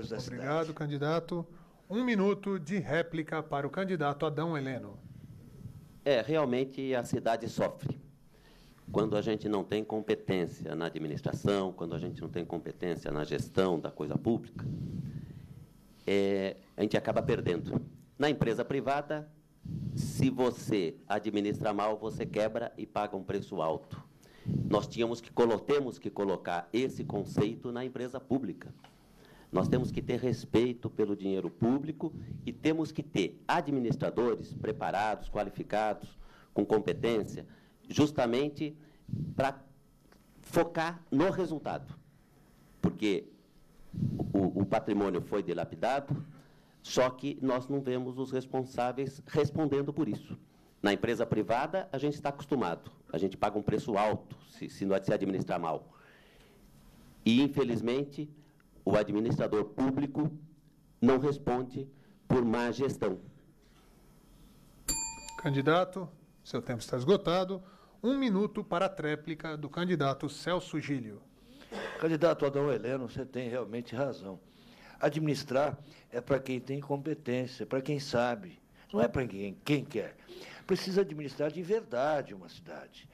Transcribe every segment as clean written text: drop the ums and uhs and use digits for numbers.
da cidade. Obrigado, candidato. 1 minuto de réplica para o candidato Adão Heleno. Realmente a cidade sofre. Quando a gente não tem competência na administração, quando a gente não tem competência na gestão da coisa pública, a gente acaba perdendo. Na empresa privada, se você administra mal, você quebra e paga um preço alto. Nós temos que colocar esse conceito na empresa pública. Nós temos que ter respeito pelo dinheiro público e temos que ter administradores preparados, qualificados, com competência, justamente para focar no resultado. Porque o patrimônio foi dilapidado, só que nós não vemos os responsáveis respondendo por isso. Na empresa privada, a gente está acostumado. A gente paga um preço alto se administrar mal. E, infelizmente, o administrador público não responde por má gestão. Candidato, seu tempo está esgotado. 1 minuto para a tréplica do candidato Celso Gílio. Candidato Adão Heleno, você tem realmente razão. Administrar é para quem tem competência, para quem sabe. Não é para quem quer. Precisa administrar de verdade uma cidade.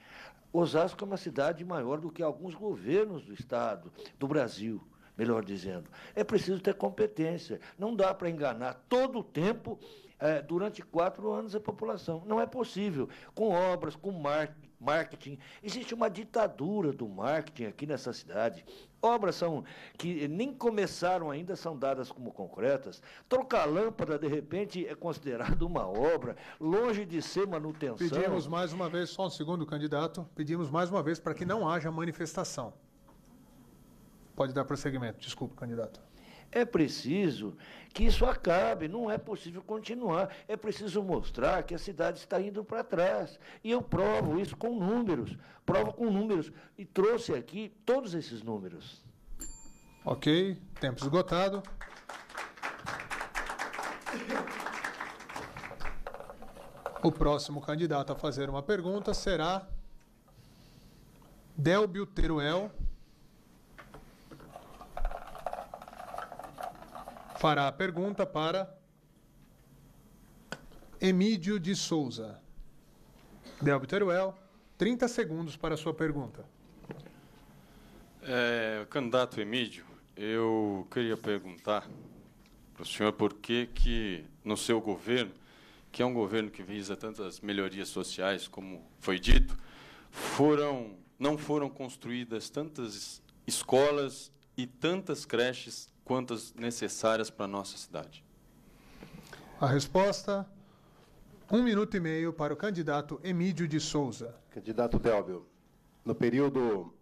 Osasco é uma cidade maior do que alguns governos do Estado, do Brasil, melhor dizendo. É preciso ter competência. Não dá para enganar todo o tempo, durante 4 anos, a população. Não é possível. Com obras, com marketing. Existe uma ditadura do marketing aqui nessa cidade. Obras que nem começaram ainda, são dadas como concretas. Trocar lâmpada, de repente, é considerado uma obra, longe de ser manutenção. Pedimos mais uma vez, só um segundo, candidato, pedimos mais uma vez para que não haja manifestação. Pode dar prosseguimento. Desculpe, candidato. É preciso que isso acabe, não é possível continuar. É preciso mostrar que a cidade está indo para trás. E eu provo isso com números, e trouxe aqui todos esses números. Ok, tempo esgotado. O próximo candidato a fazer uma pergunta será Délbio Teruel. Fará a pergunta para Emídio de Souza. Délbio Teruel, 30 segundos para a sua pergunta. Candidato Emídio, eu queria perguntar para o senhor por que no seu governo, que é um governo que visa tantas melhorias sociais, como foi dito, não foram construídas tantas escolas e tantas creches quantas necessárias para a nossa cidade. A resposta, 1 minuto e meio para o candidato Emídio de Souza. Candidato Délbio, no período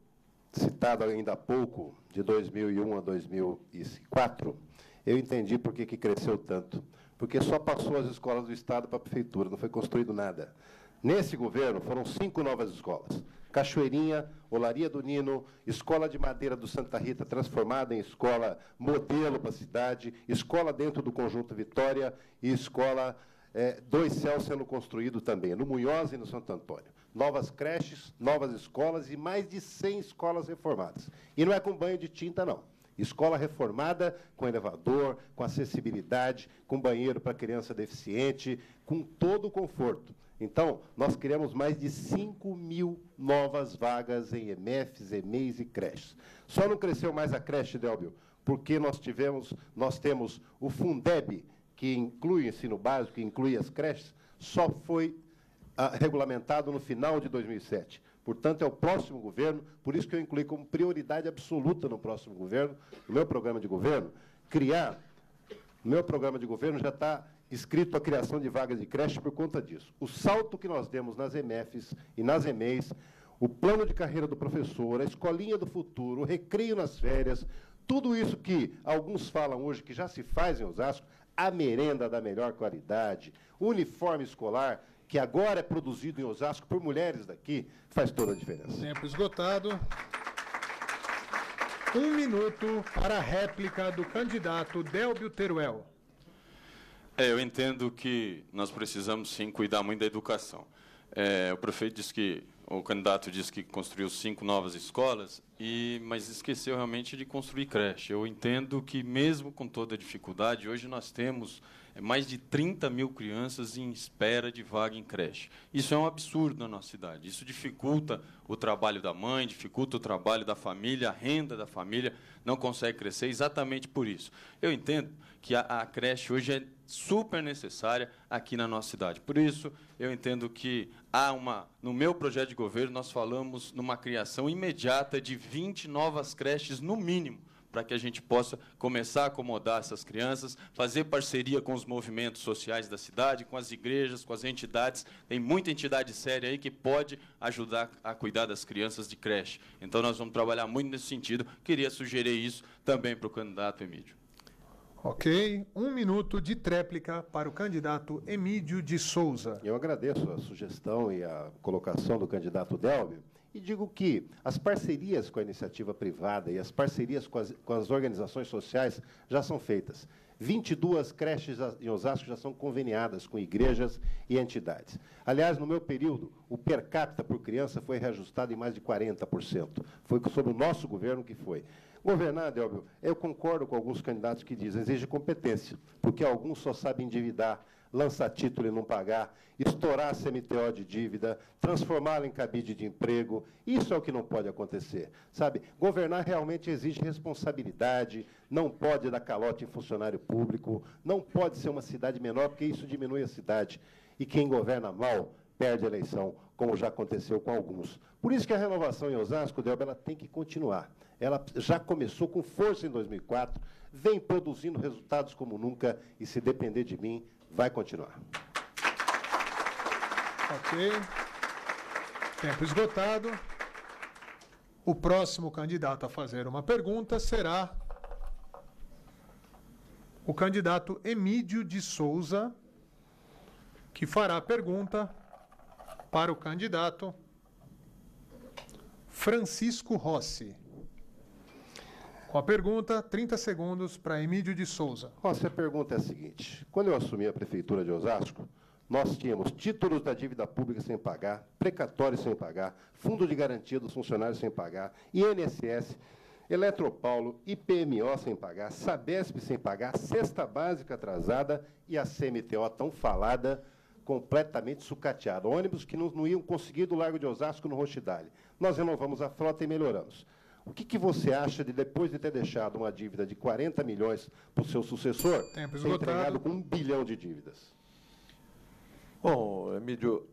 citado ainda há pouco, de 2001 a 2004, eu entendi por que cresceu tanto. Porque só passou as escolas do Estado para a Prefeitura, não foi construído nada. Nesse governo, foram 5 novas escolas. Cachoeirinha, Olaria do Nino, Escola de Madeira do Santa Rita, transformada em escola modelo para a cidade, escola dentro do Conjunto Vitória e escola 2 Céus sendo construído também, no Munhoz e no Santo Antônio. Novas creches, novas escolas e mais de 100 escolas reformadas. E não é com banho de tinta, não. Escola reformada, com elevador, com acessibilidade, com banheiro para criança deficiente, com todo o conforto. Então, nós criamos mais de 5.000 novas vagas em EMEFs, EMEIs e creches. Só não cresceu mais a creche, Délbio, porque nós temos o Fundeb, que inclui o ensino básico, que inclui as creches, só foi regulamentado no final de 2007. Portanto, é o próximo governo, por isso que eu incluí como prioridade absoluta no próximo governo, no meu programa de governo, no meu programa de governo já está escrito a criação de vagas de creche por conta disso. O salto que nós demos nas EMEFs e nas EMEIs, o plano de carreira do professor, a escolinha do futuro, o recreio nas férias, tudo isso que alguns falam hoje que já se faz em Osasco, a merenda da melhor qualidade, o uniforme escolar, que agora é produzido em Osasco por mulheres daqui, faz toda a diferença. Tempo esgotado. 1 minuto para a réplica do candidato Délbio Teruel. Eu entendo que nós precisamos, sim, cuidar muito da educação. O prefeito disse que o candidato disse que construiu 5 novas escolas, mas esqueceu realmente de construir creche. Eu entendo que, mesmo com toda a dificuldade, hoje nós temos mais de 30 mil crianças em espera de vaga em creche. Isso é um absurdo na nossa cidade. Isso dificulta o trabalho da mãe, dificulta o trabalho da família, a renda da família não consegue crescer exatamente por isso. Eu entendo que a creche hoje é super necessária aqui na nossa cidade. Por isso, eu entendo que no meu projeto de governo, nós falamos numa criação imediata de 20 novas creches, no mínimo, para que a gente possa começar a acomodar essas crianças, fazer parceria com os movimentos sociais da cidade, com as igrejas, com as entidades. Tem muita entidade séria aí que pode ajudar a cuidar das crianças de creche. Então, nós vamos trabalhar muito nesse sentido. Queria sugerir isso também para o candidato Emídio. Ok. 1 minuto de tréplica para o candidato Emídio de Souza. Eu agradeço a sugestão e a colocação do candidato Délbio e digo que as parcerias com a iniciativa privada e as parcerias com as organizações sociais já são feitas. 22 creches em Osasco já são conveniadas com igrejas e entidades. Aliás, no meu período, o per capita por criança foi reajustado em mais de 40%. Foi sob o nosso governo que foi. Governar, Délbio, eu concordo com alguns candidatos que dizem exige competência, porque alguns só sabem endividar, lançar título e não pagar, estourar a CMTO de dívida, transformá-la em cabide de emprego. Isso é o que não pode acontecer. Sabe? Governar realmente exige responsabilidade, não pode dar calote em funcionário público, não pode ser uma cidade menor, porque isso diminui a cidade. E quem governa mal perde a eleição, como já aconteceu com alguns. Por isso que a renovação em Osasco, Délbio, ela tem que continuar. Ela já começou com força em 2004, vem produzindo resultados como nunca, e se depender de mim, vai continuar. Ok. Tempo esgotado. O próximo candidato a fazer uma pergunta será o candidato Emídio de Souza, que fará a pergunta para o candidato Francisco Rossi. Com a pergunta, 30 segundos para Emídio de Souza. Rossi, a pergunta é a seguinte. Quando eu assumi a Prefeitura de Osasco, nós tínhamos títulos da dívida pública sem pagar, precatórios sem pagar, fundo de garantia dos funcionários sem pagar, INSS, Eletropaulo, IPMO sem pagar, Sabesp sem pagar, cesta básica atrasada e a CMTO tão falada, completamente sucateada. Ônibus que não iam conseguir do Largo de Osasco no Rochidale. Nós renovamos a frota e melhoramos. O que você acha de, depois de ter deixado uma dívida de 40 milhões para o seu sucessor, ter entregado com 1 bilhão de dívidas? Bom, Emídio,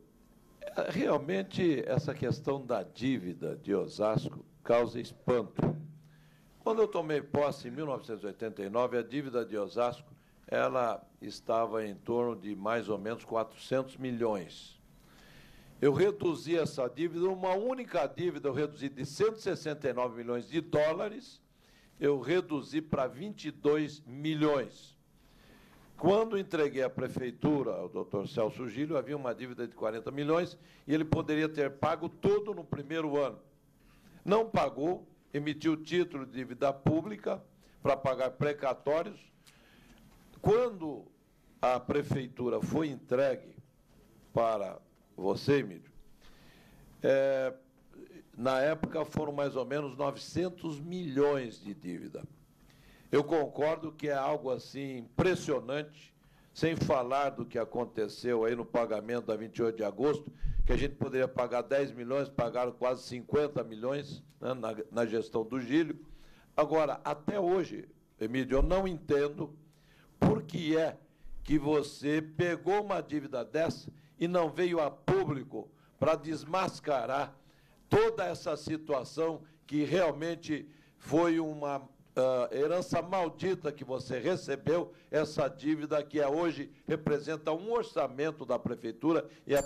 realmente essa questão da dívida de Osasco causa espanto. Quando eu tomei posse em 1989, a dívida de Osasco ela estava em torno de mais ou menos 400 milhões. Eu reduzi essa dívida, uma única dívida, eu reduzi de 169 milhões de dólares, eu reduzi para 22 milhões. Quando entreguei a prefeitura ao doutor Celso Gílio, havia uma dívida de 40 milhões e ele poderia ter pago tudo no primeiro ano. Não pagou, emitiu título de dívida pública para pagar precatórios. Quando a prefeitura foi entregue para você, Emílio, na época foram mais ou menos 900 milhões de dívida. Eu concordo que é algo assim impressionante, sem falar do que aconteceu aí no pagamento da 28 de agosto, que a gente poderia pagar 10 milhões, pagaram quase 50 milhões, né, na gestão do Gílio. Agora, até hoje, Emílio, eu não entendo por que é que você pegou uma dívida dessa e não veio a público para desmascarar toda essa situação que realmente foi uma herança maldita que você recebeu, essa dívida que hoje representa um orçamento da prefeitura e a